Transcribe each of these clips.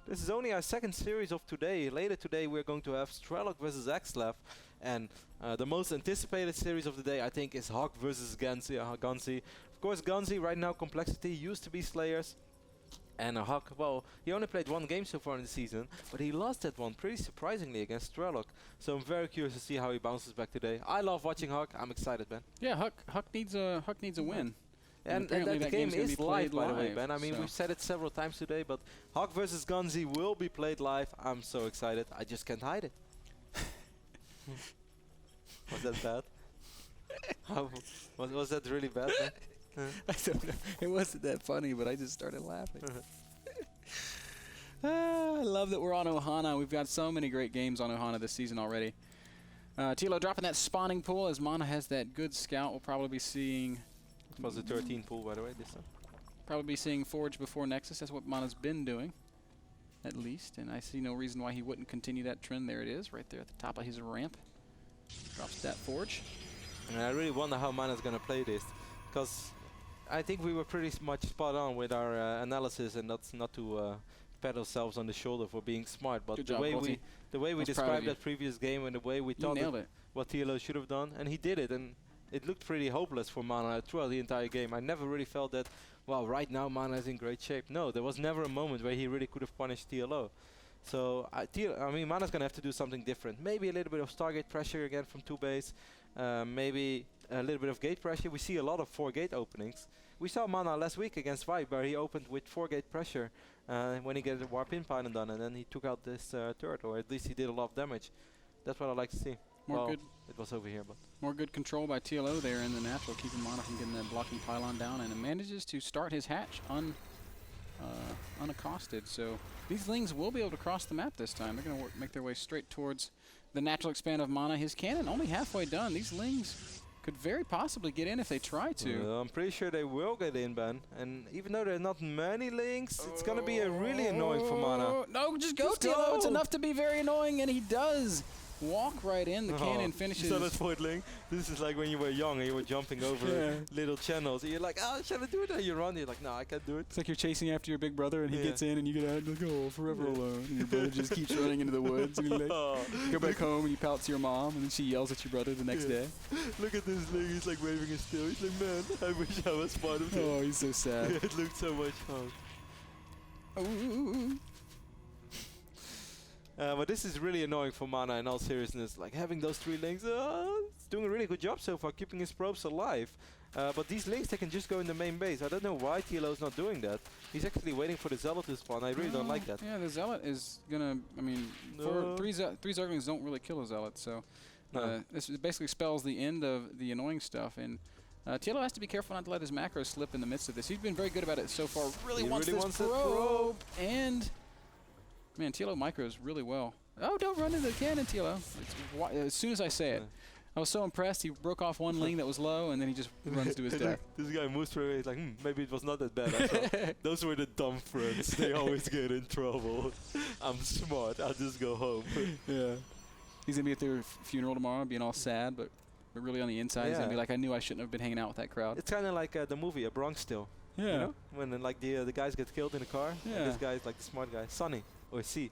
This is only our second series of today. Later today we're going to have Strelok versus Xlev, and the most anticipated series of the day I think is Hawk versus Ganzi. Of course Ganzi right now Complexity used to be Slayers, and Hawk, well, he only played one game so far in the season, but he lost that one pretty surprisingly against Strelok. So I'm very curious to see how he bounces back today. I love watching Hawk. I'm excited, Ben. Yeah, Hawk needs a win. And that game is live, by the way, Ben. I mean, we've said it several times today, but Hawk versus Ganzi will be played live. I'm so excited. I just can't hide it. Was that bad? Was that really bad, Ben? I don't know. It wasn't that funny, but I just started laughing. I love that we're on Ohana. We've got so many great games on Ohana this season already. TLO dropping that spawning pool as Mana has that good scout. We'll probably be seeing... It was a 13 pool, by the way, this time. Probably be seeing Forge before Nexus. That's what Mana's been doing, at least. And I see no reason why he wouldn't continue that trend. There it is, right there at the top of his ramp. Drops that Forge. And I really wonder how Mana's going to play this, because I think we were pretty much spot on with our analysis, and that's not to pat ourselves on the shoulder for being smart, but the way we described that previous game and the way we thought what TLO should have done, and he did it, and it looked pretty hopeless for Mana throughout the entire game. I never really felt that, well, right now Mana is in great shape. No, there was never a moment where he really could have punished TLO. So I mean, Mana's gonna have to do something different. Maybe a little bit of Stargate pressure again from 2 base. Maybe a little bit of gate pressure. We see a lot of 4 gate openings. We saw Mana last week against Vibe, where he opened with 4 gate pressure when he got the warp in pylon done, and then he took out this turret, or at least he did a lot of damage. That's what I like to see. It was over here, but more good control by TLO there in the natural, keeping Mana from getting that blocking pylon down, and it manages to start his hatch unaccosted. So these Lings will be able to cross the map this time. They're going to make their way straight towards the natural expand of Mana. His cannon only halfway done. These Lings could very possibly get in if they try to. I'm pretty sure they will get in, Ben. And even though there are not many Lings, it's going to be a really annoying for Mana. No, just go, TLO. It's enough to be very annoying, and he does. Walk right in. The cannon finishes. Solid point link. This is like when you were young and you were jumping over little channels. And you're like, oh, shall I do it? And you run. You're like, no, I can't do it. It's like you're chasing after your big brother and he gets in and you get out and you're like, oh, forever alone. And your brother just keeps running into the woods. And you like, go back home and you pout to your mom and then she yells at your brother the next day. Look at this thing. He's like waving his tail. He's like, man, I wish I was part of it. Oh, he's so sad. It looked so much fun. Ooh. But this is really annoying for Mana in all seriousness. Like having those 3 Lings, it's doing a really good job so far, keeping his probes alive. But these Lings, they can just go in the main base. I don't know why TLO is not doing that. He's actually waiting for the Zealot to spawn. I really don't like that. Yeah, the Zealot is gonna, I mean, three Zerglings don't really kill a Zealot, so this basically spells the end of the annoying stuff. And TLO has to be careful not to let his macros slip in the midst of this. He's been very good about it so far. Really wants this probe. And man, TLO micros really well. Oh, don't run into the cannon, TLO. As soon as I say it. I was so impressed. He broke off one Ling that was low, and then he just runs to his death. This guy moves through it. He's like, maybe it was not that bad. Those were the dumb friends. They always get in trouble. I'm smart. I'll just go home. Yeah. He's going to be at their funeral tomorrow, being all sad, but really on the inside, he's going to be like, I knew I shouldn't have been hanging out with that crowd. It's kind of like the movie A Bronx Tale. Yeah. You know? When like the guys get killed in the car. Yeah. And this guy's like the smart guy. Sonny. Or C.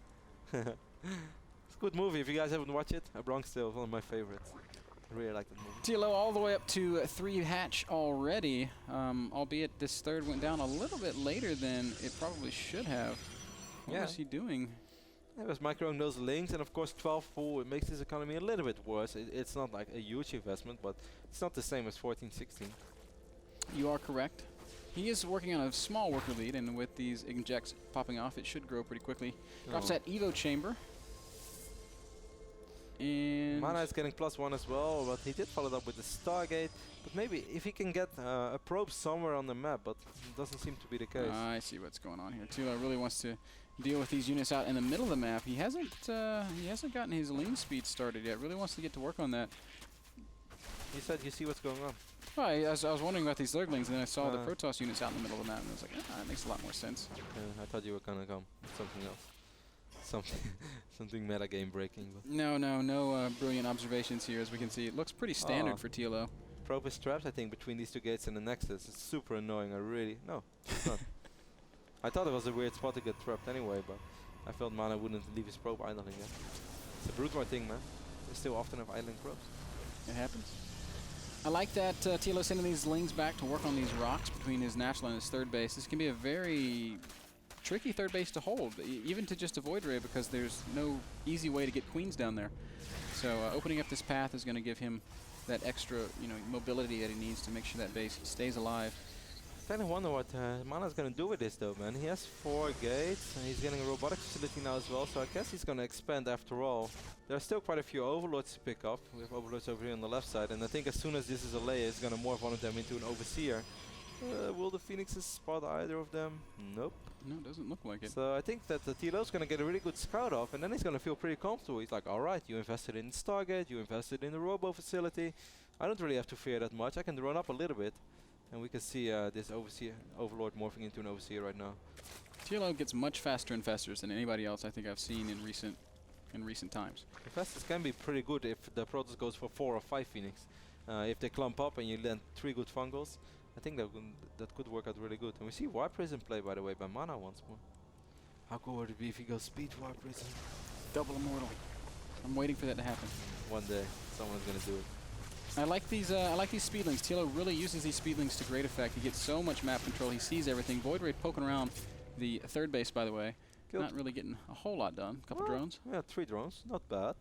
It's a good movie. If you guys haven't watched it, A Bronx Tale is one of my favorites. I really like that movie. TLO all the way up to 3 hatch already, albeit this third went down a little bit later than it probably should have. What was he doing? He was microing those Lings, and of course 12 pool, it makes his economy a little bit worse. It's not like a huge investment, but it's not the same as 14-16. You are correct. He is working on a small worker lead, and with these injects popping off, it should grow pretty quickly. Drops that Evo chamber. And Mana is getting +1 as well, but he did follow it up with the Stargate. But maybe if he can get a probe somewhere on the map, but it doesn't seem to be the case. I see what's going on here. TLO really wants to deal with these units out in the middle of the map. He hasn't gotten his lean speed started yet. Really wants to get to work on that. You said you see what's going on. Well, I was wondering about these Zerglings, and then I saw the Protoss units out in the middle of the map, and I was like, that makes a lot more sense. I thought you were gonna come with something else. Something meta game breaking. But no brilliant observations here. As we can see, it looks pretty standard for TLO. Probe is trapped, I think, between these 2 gates and the Nexus. It's super annoying. No, it's not. I thought it was a weird spot to get trapped anyway, but I felt Mana wouldn't leave his probe idling yet. It's a brutal thing, man. They still often have idling probes. It happens. I like that TLO sending these Lings back to work on these rocks between his natural and his third base. This can be a very tricky third base to hold, even to just avoid Ray, because there's no easy way to get queens down there. So opening up this path is going to give him that extra, mobility that he needs to make sure that base stays alive. I kind of wonder what Mana's going to do with this, though, man. He has 4 gates, and he's getting a robotic facility now as well, so I guess he's going to expand after all. There are still quite a few overlords to pick up. We have overlords over here on the left side, and I think as soon as this is a layer, it's going to morph one of them into an overseer. Will the Phoenixes spot either of them? Nope. No, it doesn't look like it. So I think that the TLO is going to get a really good scout off, and then he's going to feel pretty comfortable. He's like, alright, you invested in Stargate, you invested in the robo facility. I don't really have to fear that much. I can run up a little bit. And we can see this overlord morphing into an overseer right now. TLO gets much faster and faster than anybody else I think I've seen in recent times. The fastest can be pretty good if the Protoss goes for 4 or 5 Phoenix. If they clump up and you land 3 good fungals, I think that could work out really good. And we see Warp Prism play, by the way, by Mana once more. How cool would it be if he goes speed Warp Prism? Double Immortal. I'm waiting for that to happen. One day, someone's going to do it. I like these speedlings. TLO really uses these speedlings to great effect. He gets so much map control. He sees everything. Void Ray poking around the third base, by the way. Killed. Not really getting a whole lot done. A couple drones. Yeah, 3 drones. Not bad.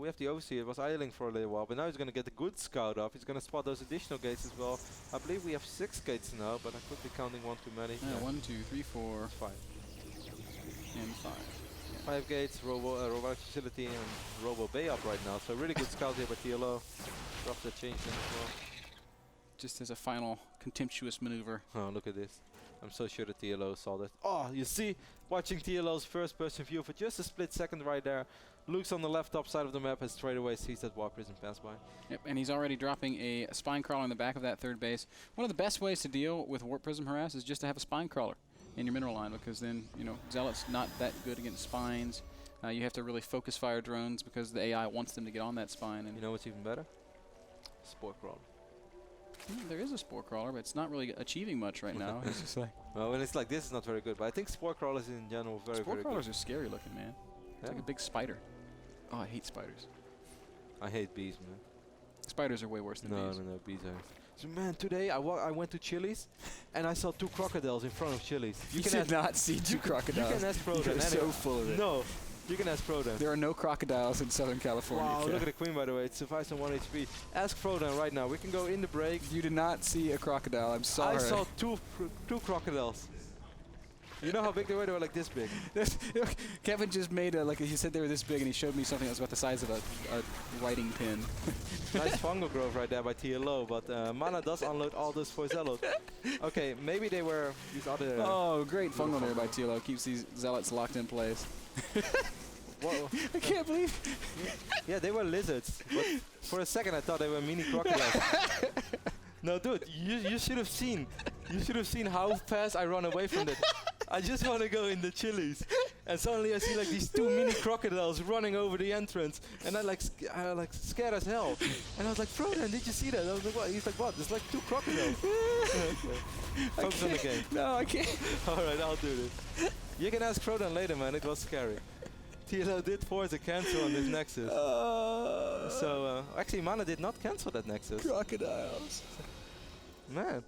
We have the overseer. It was idling for a little while, but now he's going to get a good scout off. He's going to spot those additional gates as well. I believe we have 6 gates now, but I could be counting 1 too many. Yeah, 1, 2, 3, 4, 5. And 5. 5 gates, robotic facility, and robo bay up right now. So really good scout here by TLO. Drops the change in as well. Just as a final contemptuous maneuver. Oh, look at this. I'm so sure the TLO saw that. Oh, you see, watching TLO's first person view for just a split second right there. Looks on the left top side of the map and straight away sees that Warp Prism pass by. Yep, and he's already dropping a spine crawler in the back of that third base. One of the best ways to deal with Warp Prism harass is just to have a spine crawler in your mineral line, because then, Zealot's not that good against spines. You have to really focus fire drones because the AI wants them to get on that spine. And you know what's even better? Spore crawler. There is a spore crawler, but it's not really achieving much right now. It's just like, well, when it's like this, it's not very good. But I think spore crawlers in general very good. Spore crawlers are scary looking, man. It's like a big spider. Oh, I hate spiders. I hate bees, man. Spiders are way worse than bees. No, bees are. So man, today I went to Chili's and I saw 2 crocodiles in front of Chili's. You did not see 2 crocodiles. You can ask Frodo. You're so full of it. No, you can ask Frodo. There are no crocodiles in Southern California. Wow, look at the queen, by the way. It survives on 1 HP. Ask Frodo right now. We can go in the break. You did not see a crocodile. I'm sorry. I saw two crocodiles. You know how big they were? They were like this big. Kevin just made he said they were this big, and he showed me something that was about the size of a writing pen. Nice fungal growth right there by TLO, but Mana does unload all this for Zealot. Okay, maybe they were these other... oh, great fungal there by TLO. Keeps these Zealots locked in place. I can't believe... Yeah, they were lizards, but for a second I thought they were mini crocodiles. No, dude, you should have seen. You should have seen how fast I run away from that. I just want to go in the Chili's, and suddenly I see like these 2 mini crocodiles running over the entrance, and I like scared as hell. And I was like, Frodo, did you see that? I was like, what? He's like, what? There's like 2 crocodiles. Focus on the game. No, I can't. All right, I'll do this. You can ask Frodo later, man. It was scary. TLO did force a cancel on this Nexus. So actually, Mana did not cancel that Nexus. Crocodiles. Man.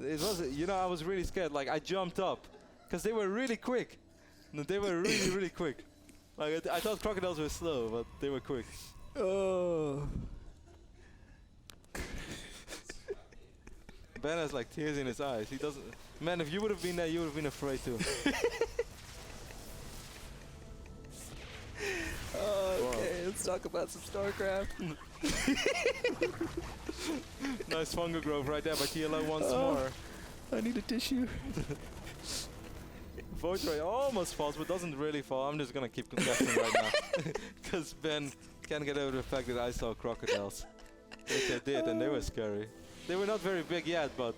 It was, I was really scared. Like, I jumped up because they were really quick. No, they were really, really quick. Like, I thought crocodiles were slow, but they were quick. Oh. Ben has like tears in his eyes. He doesn't. Man, if you would have been there, you would have been afraid too. Okay, let's talk about some StarCraft. Nice fungal growth right there by TLO once more. I need a tissue. Void Ray almost falls, but doesn't really fall. I'm just gonna keep confessing right now, because Ben can't get over the fact that I saw crocodiles, which I did, and they were scary. They were not very big yet, but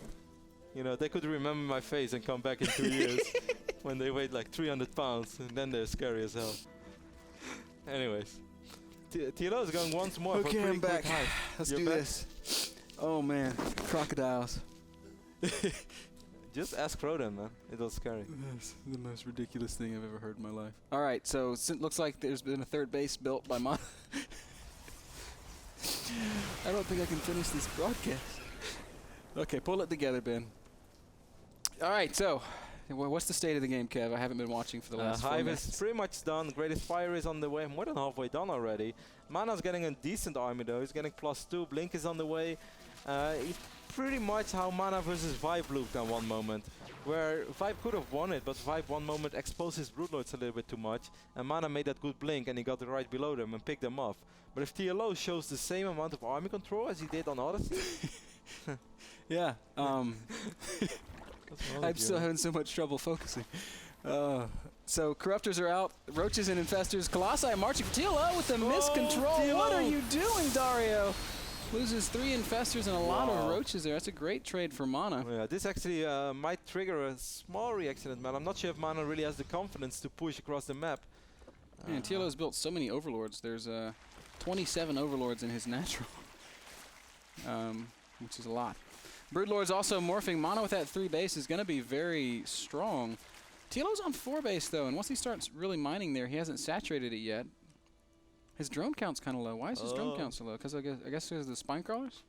they could remember my face and come back in 2 years when they weighed like 300 pounds, and then they're scary as hell. Anyways, TLO is going once more for a pretty quick high. Let's do this. Oh man, crocodiles. Just ask Rotterdam, man. It was scary. That's the most ridiculous thing I've ever heard in my life. All right, so it looks like there's been a third base built by Mana. I don't think I can finish this broadcast. Okay, pull it together, Ben. All right, so what's the state of the game, Kev? I haven't been watching for the last 4 minutes. Hive is pretty much done. Greatest Fire is on the way. More than halfway done already. Mana's getting a decent army, though. He's getting +2. Blink is on the way. It's pretty much how Mana versus Vibe looked at one moment, where Vibe could have won it, but Vibe one moment exposed his Broodlords a little bit too much, and Mana made that good blink, and he got it right below them and picked them off. But if TLO shows the same amount of army control as he did on Odyssey... yeah, I'm still having so much trouble focusing. So Corruptors are out, Roaches and Infestors, Colossi marching for TLO with the miscontrol. TLO. What are you doing, Dario? Loses 3 Infestors and a lot of Roaches there. That's a great trade for Mana. Yeah, this actually might trigger a small reaction at Mana. I'm not sure if Mana really has the confidence to push across the map. Man, TLO's built so many Overlords. There's 27 Overlords in his natural, which is a lot. Broodlord's also morphing. Mana with that 3 base is going to be very strong. TLO's on 4 base, though, and once he starts really mining there, he hasn't saturated it yet. His drone count's kind of low. Why is his drone count so low? Because I guess because of the spine crawlers?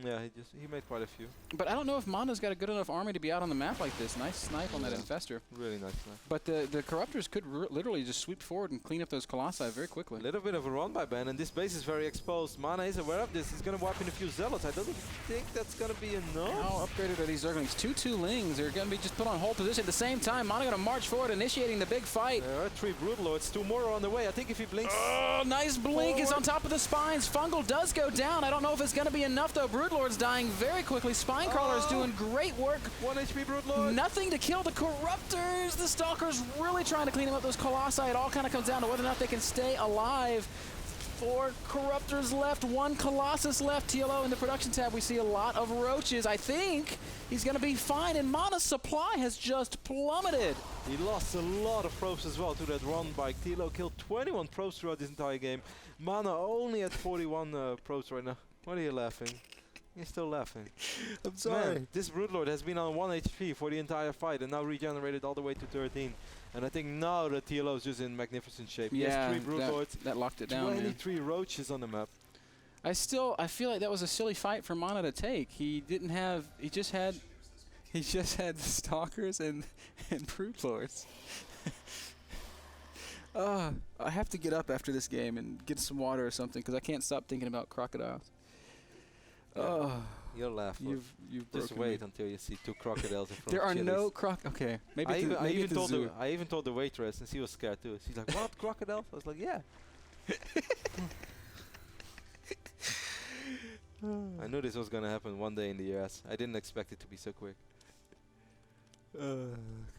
Yeah, he made quite a few. But I don't know if Mana's got a good enough army to be out on the map like this. Nice snipe on that Infestor. Really nice snipe. But the Corruptors could literally just sweep forward and clean up those Colossi very quickly. A little bit of a run by Ben, and this base is very exposed. Mana is aware of this. He's going to wipe in a few Zealots. I don't think that's going to be enough. How upgraded are these Zerglings? 2 Lings. They're going to be just put on hold position at the same time. Mana going to march forward, initiating the big fight. There are 3 Broodlords. 2 more are on the way. I think if he blinks... Oh, nice blink is on top of the spines. Fungal does go down. I don't know if it's going to be enough, though. Broodlord's dying very quickly. Spinecrawler is doing great work. 1 HP Broodlord. Nothing to kill the Corruptors. The Stalker's really trying to clean up those Colossi. It all kind of comes down to whether or not they can stay alive. 4 Corruptors left, 1 Colossus left. TLO in the production tab, we see a lot of Roaches. I think he's going to be fine, and Mana's supply has just plummeted. He lost a lot of probes as well to that run by TLO. Killed 21 probes throughout this entire game. Mana only at 41 probes right now. What are you laughing? You're still laughing. I'm sorry. Man, this Broodlord has been on 1 HP for the entire fight and now regenerated all the way to 13. And I think now the TLO is just in magnificent shape. Yeah, he has 3 Broodlords. That locked it down. 23 Roaches on the map. I feel like that was a silly fight for Mana to take. He just had the Stalkers and Broodlords. I have to get up after this game and get some water or something because I can't stop thinking about crocodiles. Yeah. You'll laugh. You've just wait until you see 2 crocodiles in front there of are Chili's. no okay, maybe I even told the waitress, and she was scared too. She's like, "What, crocodiles?" I was like, "Yeah." I knew this was gonna happen one day in the US. I didn't expect it to be so quick.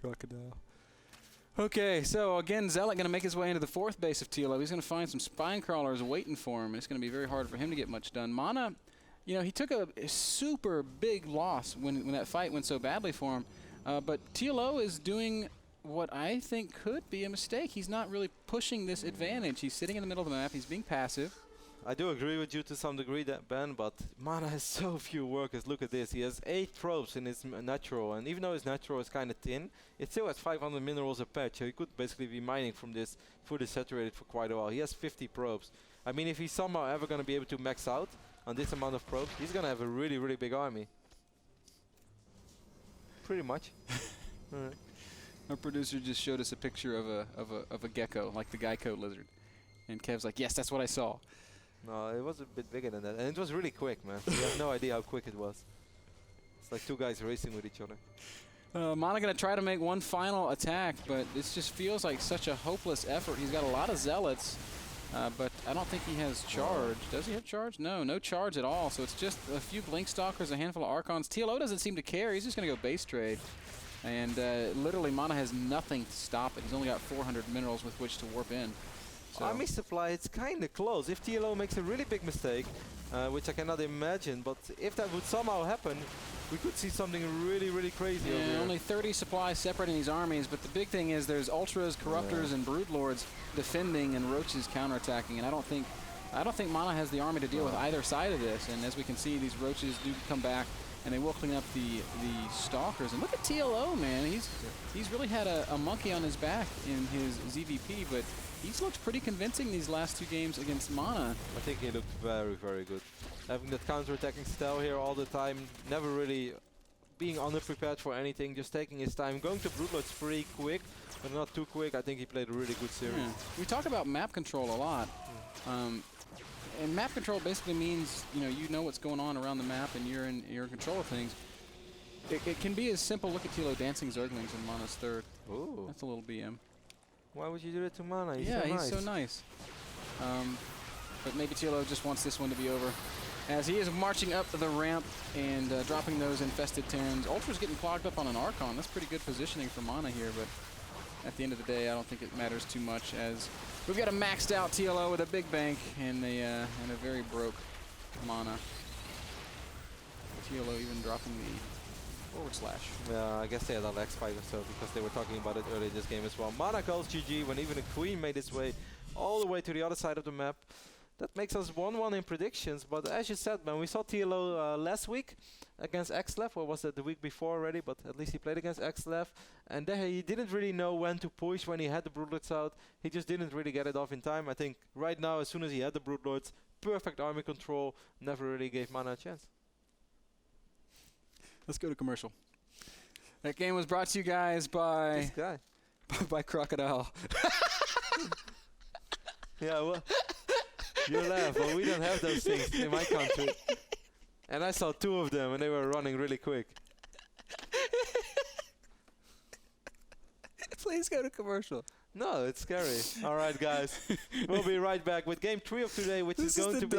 Crocodile. Okay, so again, Zealot going to make his way into the 4th base of TLO. He's going to find some spine crawlers waiting for him. It's going to be very hard for him to get much done. Mana, you know, he took a super big loss when that fight went so badly for him. But TLO is doing what I think could be a mistake. He's not really pushing this advantage. He's sitting in the middle of the map. He's being passive. I do agree with you to some degree, Ben, but Mana has so few workers. Look at this. He has 8 probes in his natural, and even though his natural is kind of thin, it still has 500 minerals a patch, so he could basically be mining from this fully saturated for quite a while. He has 50 probes. I mean, if he's somehow ever going to be able to max out on this amount of probes, he's going to have a really, really big army. Pretty much. Our producer just showed us a picture of a gecko, like the Geico lizard. And Kev's like, yes, that's what I saw. No, it was a bit bigger than that. And it was really quick, man. You have no idea how quick it was. It's like 2 guys racing with each other. Mana going to try to make one final attack, but this just feels like such a hopeless effort. He's got a lot of Zealots, but I don't think he has charge. Does he have charge? No, no charge at all. So it's just a few Blink Stalkers, a handful of Archons. TLO doesn't seem to care. He's just going to go base trade. And literally, Mana has nothing to stop it. He's only got 400 minerals with which to warp in. So army supply, it's kind of close. If TLO makes a really big mistake, which I cannot imagine, but if that would somehow happen, we could see something really, really crazy over here. Only 30 supplies separating these armies, but the big thing is there's Ultras, Corruptors, and Broodlords defending and Roaches counterattacking, and I don't think I don't think Mana has the army to deal with either side of this. And as we can see, these roaches do come back, and they will clean up the stalkers. And look at TLO, man. He's really had a monkey on his back in his ZVP, but he's looked pretty convincing these last 2 games against Mana. I think he looked very, very good. Having that counter-attacking style here all the time, never really being underprepared for anything, just taking his time, going to Broodlords pretty quick, but not too quick. I think he played a really good series. Yeah. We talk about map control a lot. And map control basically means, you know what's going on around the map and you're in control of things. It can be as simple. Look at TLO dancing Zerglings in Mana's third. Ooh. That's a little BM. Why would you do it to Mana? He's so nice. But maybe TLO just wants this one to be over, as he is marching up the ramp and dropping those infested Terrans. Ultra's getting clogged up on an Archon. That's pretty good positioning for Mana here, but at the end of the day, I don't think it matters too much, as we've got a maxed out TLO with a big bank and a very broke Mana. TLO even dropping the /. Yeah, I guess they had an X5 or so, because they were talking about it earlier this game as well. Mana calls GG when even a Queen made its way all the way to the other side of the map. That makes us 1-1 in predictions, but as you said, man, we saw TLO last week against XLEF, or was it the week before already, but at least he played against XLEF, and there he didn't really know when to push when he had the Broodlords out. He just didn't really get it off in time. I think right now, as soon as he had the Broodlords, perfect army control, never really gave Mana a chance. Let's go to commercial. That game was brought to you guys by... This guy. by Crocodile. Yeah, well... You laugh, but we don't have those things in my country. And I saw 2 of them, and they were running really quick. Please go to commercial. No, it's scary. All right, guys. We'll be right back with game 3 of today, which is going to be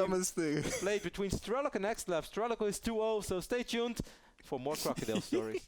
played between Strelok and XLEF. Strelok is 2-0, so stay tuned for more Crocodile stories.